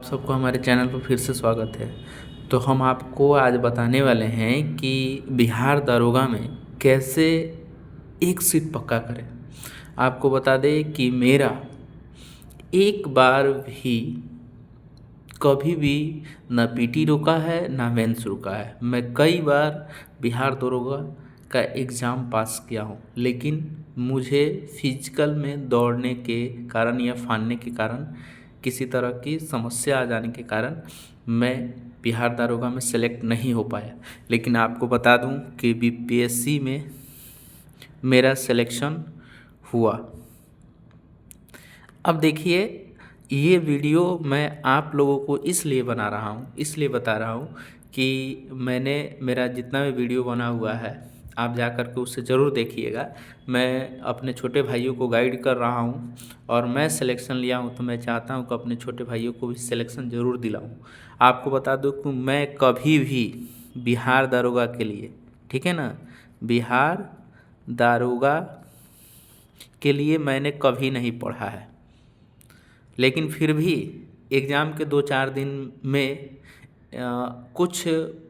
सबको हमारे चैनल पर फिर से स्वागत है। तो हम आपको आज बताने वाले हैं कि बिहार दारोगा में कैसे एक सीट पक्का करें। आपको बता दें कि मेरा एक बार भी कभी भी ना पीटी रुका है ना मेंस रुका है। मैं कई बार बिहार दारोगा का एग्ज़ाम पास किया हूँ, लेकिन मुझे फिजिकल में दौड़ने के कारण या फाड़ने के कारण किसी तरह की समस्या आ जाने के कारण मैं बिहार दारोगा में सेलेक्ट नहीं हो पाया। लेकिन आपको बता दूं कि बीपीएससी में मेरा सिलेक्शन हुआ। अब देखिए, ये वीडियो मैं आप लोगों को इसलिए बना रहा हूँ, इसलिए बता रहा हूँ कि मेरा जितना भी वीडियो बना हुआ है आप जा कर के उससे ज़रूर देखिएगा। मैं अपने छोटे भाइयों को गाइड कर रहा हूँ और मैं सिलेक्शन लिया हूँ, तो मैं चाहता हूँ कि अपने छोटे भाइयों को भी सिलेक्शन ज़रूर दिलाऊँ। आपको बता दूँ कि मैं कभी भी बिहार दारोगा के लिए, ठीक है ना, बिहार दारोगा के लिए मैंने कभी नहीं पढ़ा है, लेकिन फिर भी एग्ज़ाम के 2-4 दिन में कुछ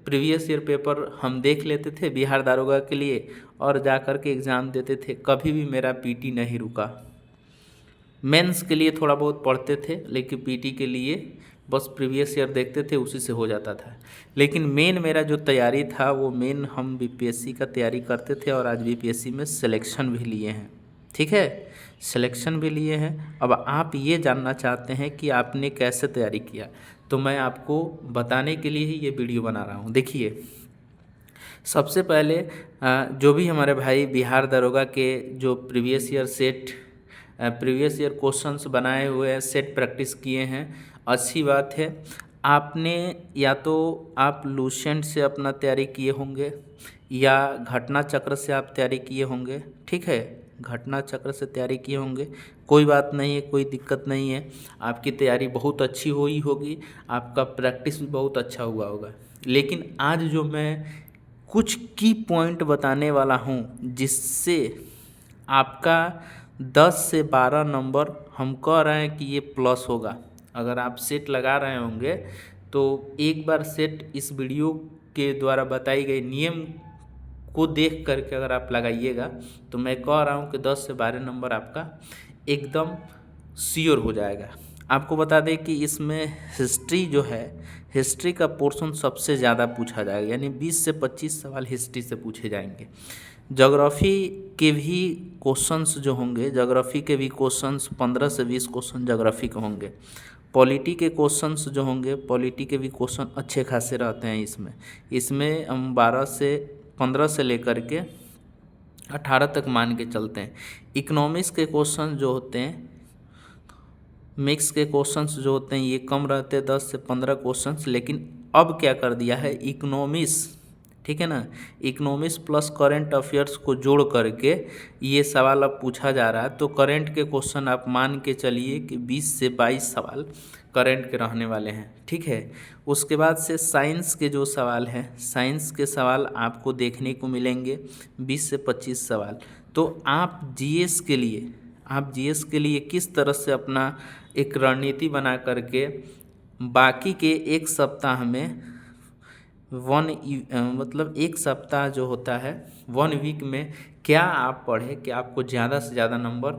प्रीवियस ईयर पेपर हम देख लेते थे बिहार दारोगा के लिए और जा कर के एग्ज़ाम देते थे। कभी भी मेरा पीटी नहीं रुका। मेंस के लिए थोड़ा बहुत पढ़ते थे, लेकिन पीटी के लिए बस प्रीवियस ईयर देखते थे, उसी से हो जाता था। लेकिन मेन मेरा जो तैयारी था वो मेन हम बीपीएससी का तैयारी करते थे और आज बीपीएससी में सिलेक्शन भी लिए हैं। ठीक है, सिलेक्शन भी लिए हैं। अब आप ये जानना चाहते हैं कि आपने कैसे तैयारी किया, तो मैं आपको बताने के लिए ही ये वीडियो बना रहा हूँ। देखिए, सबसे पहले जो भी हमारे भाई बिहार दारोगा के जो प्रीवियस ईयर क्वेश्चंस बनाए हुए हैं, सेट प्रैक्टिस किए हैं, अच्छी बात है। आपने या तो आप लूसेंट से अपना तैयारी किए होंगे या घटना चक्र से आप तैयारी किए होंगे। ठीक है, घटना चक्र से तैयारी किए होंगे, कोई बात नहीं है, कोई दिक्कत नहीं है। आपकी तैयारी बहुत अच्छी हुई होगी, आपका प्रैक्टिस भी बहुत अच्छा हुआ होगा। लेकिन आज जो मैं कुछ की पॉइंट बताने वाला हूँ जिससे आपका 10 से 12 नंबर हम कह रहे हैं कि ये प्लस होगा। अगर आप सेट लगा रहे होंगे तो एक बार सेट इस वीडियो के द्वारा बताई गई नियम को देख करके अगर आप लगाइएगा तो मैं कह रहा हूँ कि 10 से 12 नंबर आपका एकदम श्योर हो जाएगा। आपको बता दें कि इसमें हिस्ट्री जो है, हिस्ट्री का पोर्शन सबसे ज़्यादा पूछा जाएगा, यानी 20 से 25 सवाल हिस्ट्री से पूछे जाएंगे। ज्योग्राफी के भी क्वेश्चंस जो होंगे, ज्योग्राफी के भी क्वेश्चंस 15 से 20 क्वेश्चन ज्योग्राफी के होंगे। पॉलिटी के क्वेश्चंस जो होंगे, पॉलिटी के भी क्वेश्चन अच्छे खासे रहते हैं। इसमें हम 15 से लेकर के 18 तक मान के चलते हैं। इकोनॉमिक्स के क्वेश्चन जो होते हैं, मिक्स के क्वेश्चंस जो होते हैं, ये कम रहते हैं, 10 से 15 क्वेश्चंस। लेकिन अब क्या कर दिया है, इकोनॉमिक्स, ठीक है ना, इकोनॉमिक्स प्लस करंट अफेयर्स को जोड़ करके ये सवाल अब पूछा जा रहा है। तो करंट के क्वेश्चन आप मान के चलिए कि 20 से 22 सवाल करंट के रहने वाले हैं। ठीक है, उसके बाद से साइंस के जो सवाल हैं, साइंस के सवाल आपको देखने को मिलेंगे 20 से 25 सवाल। तो आप जीएस के लिए किस तरह से अपना एक रणनीति बना करके बाकी के एक सप्ताह में मतलब एक सप्ताह जो होता है 1 वीक में क्या आप पढ़े कि आपको ज़्यादा से ज़्यादा नंबर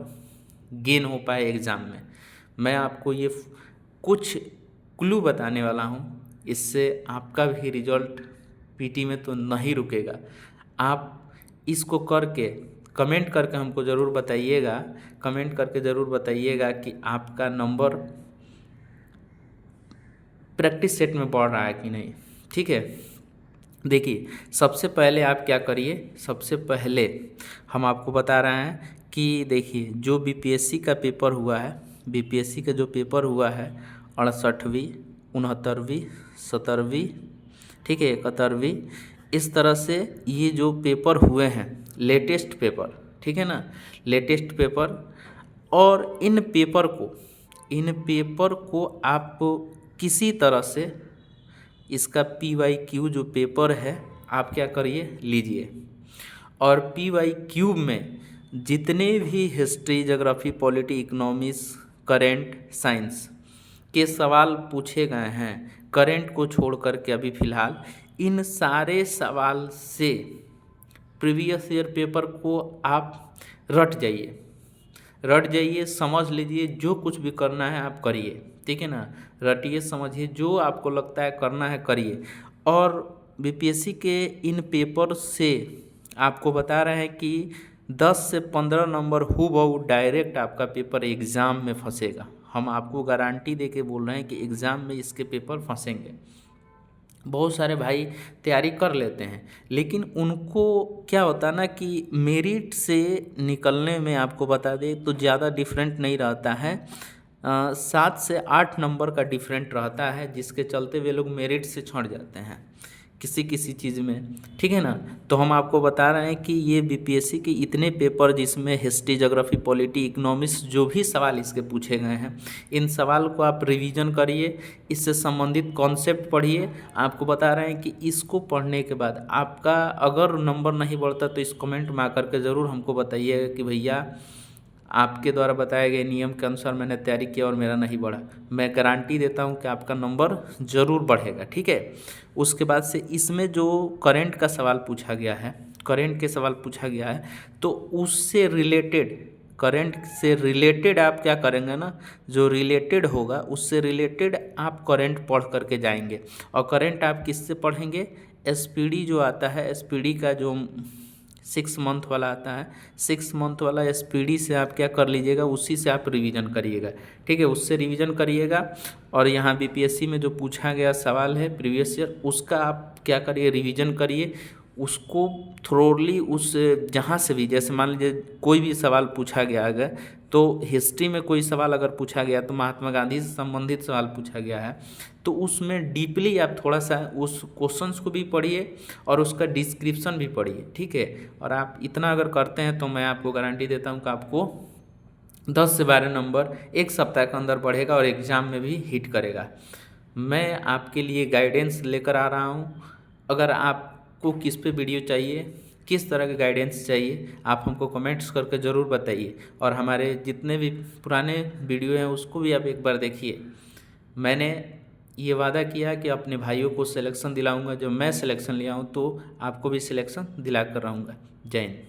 गेन हो पाए एग्ज़ाम में। मैं आपको ये कुछ क्लू बताने वाला हूँ, इससे आपका भी रिजल्ट पीटी में तो नहीं रुकेगा। आप इसको करके कमेंट करके हमको ज़रूर बताइएगा, कमेंट करके ज़रूर बताइएगा कि आपका नंबर प्रैक्टिस सेट में बढ़ रहा है कि नहीं। ठीक है, देखिए, सबसे पहले आप क्या करिए, सबसे पहले हम आपको बता रहे हैं कि देखिए, जो बीपीएससी का पेपर हुआ है, बीपीएससी का जो पेपर हुआ है 68वीं, 69वीं, 70वीं, ठीक है, 71वीं, इस तरह से ये जो पेपर हुए हैं लेटेस्ट पेपर, ठीक है ना, लेटेस्ट पेपर, और इन पेपर को आप किसी तरह से इसका PYQ जो पेपर है आप क्या करिए, लीजिए। और PYQ में जितने भी history, geography, polity, economics, current, science, के सवाल पूछे गए हैं करंट को छोड़ कर के अभी फ़िलहाल, इन सारे सवाल से प्रीवियस ईयर पेपर को आप रट जाइए, समझ लीजिए, जो कुछ भी करना है आप करिए, ठीक है ना। रटिए, समझिए, जो आपको लगता है करना है करिए। और बीपीएससी के इन पेपर से आपको बता रहे हैं कि 10 से 15 नंबर हूबहू डायरेक्ट आपका पेपर एग्ज़ाम में फंसेगा। हम आपको गारंटी दे के बोल रहे हैं कि एग्ज़ाम में इसके पेपर फंसेंगे। बहुत सारे भाई तैयारी कर लेते हैं, लेकिन उनको क्या होता है ना कि मेरिट से निकलने में आपको बता दें तो ज़्यादा डिफरेंट नहीं रहता है, 7 से 8 नंबर का डिफरेंट रहता है, जिसके चलते वे लोग मेरिट से छंट जाते हैं किसी किसी चीज़ में, ठीक है ना। तो हम आपको बता रहे हैं कि ये बीपीएससी के इतने पेपर जिसमें हिस्ट्री, ज्योग्राफी, पॉलिटी, इकोनॉमिक्स, जो भी सवाल इसके पूछे गए हैं, इन सवाल को आप रिवीजन करिए, इससे संबंधित कॉन्सेप्ट पढ़िए। आपको बता रहे हैं कि इसको पढ़ने के बाद आपका अगर नंबर नहीं बढ़ता तो इस कमेंट में आकर के ज़रूर हमको बताइएगा कि भैया आपके द्वारा बताए गए नियम के अनुसार मैंने तैयारी किया और मेरा नहीं बढ़ा। मैं गारंटी देता हूं कि आपका नंबर ज़रूर बढ़ेगा, ठीक है। उसके बाद से इसमें जो करंट का सवाल पूछा गया है, करंट के सवाल पूछा गया है, तो उससे रिलेटेड, करंट से रिलेटेड आप क्या करेंगे ना, जो रिलेटेड होगा उससे रिलेटेड आप करंट पढ़ करके जाएंगे। और करंट आप किससे पढ़ेंगे, एसपीडी जो आता है, एसपीडी का जो 6 मंथ वाला आता है, 6 मंथ वाला एसपीडी से आप क्या कर लीजिएगा, उसी से आप रिवीजन करिएगा, ठीक है, उससे रिवीजन करिएगा। और यहाँ बीपीएससी में जो पूछा गया सवाल है प्रीवियस ईयर, उसका आप क्या करिए, रिवीजन करिए उसको थ्रोरली। उस जहाँ से भी, जैसे मान लीजिए कोई भी सवाल पूछा गया अगर, तो हिस्ट्री में कोई सवाल अगर पूछा गया तो महात्मा गांधी से संबंधित सवाल पूछा गया है, तो उसमें डीपली आप थोड़ा सा उस क्वेश्चंस को भी पढ़िए और उसका डिस्क्रिप्शन भी पढ़िए, ठीक है। और आप इतना अगर करते हैं तो मैं आपको गारंटी देता हूँ कि आपको 10 से 12 नंबर एक सप्ताह के अंदर बढ़ेगा और एग्ज़ाम में भी हिट करेगा। मैं आपके लिए गाइडेंस लेकर आ रहा हूँ। अगर आपको किस पे वीडियो चाहिए, किस तरह के गाइडेंस चाहिए, आप हमको कमेंट्स करके ज़रूर बताइए। और हमारे जितने भी पुराने वीडियो हैं उसको भी आप एक बार देखिए। मैंने ये वादा किया कि अपने भाइयों को सिलेक्शन दिलाऊंगा, जब मैं सिलेक्शन लिया हूँ तो आपको भी सिलेक्शन दिला कर रहूँगा। जय हिंद।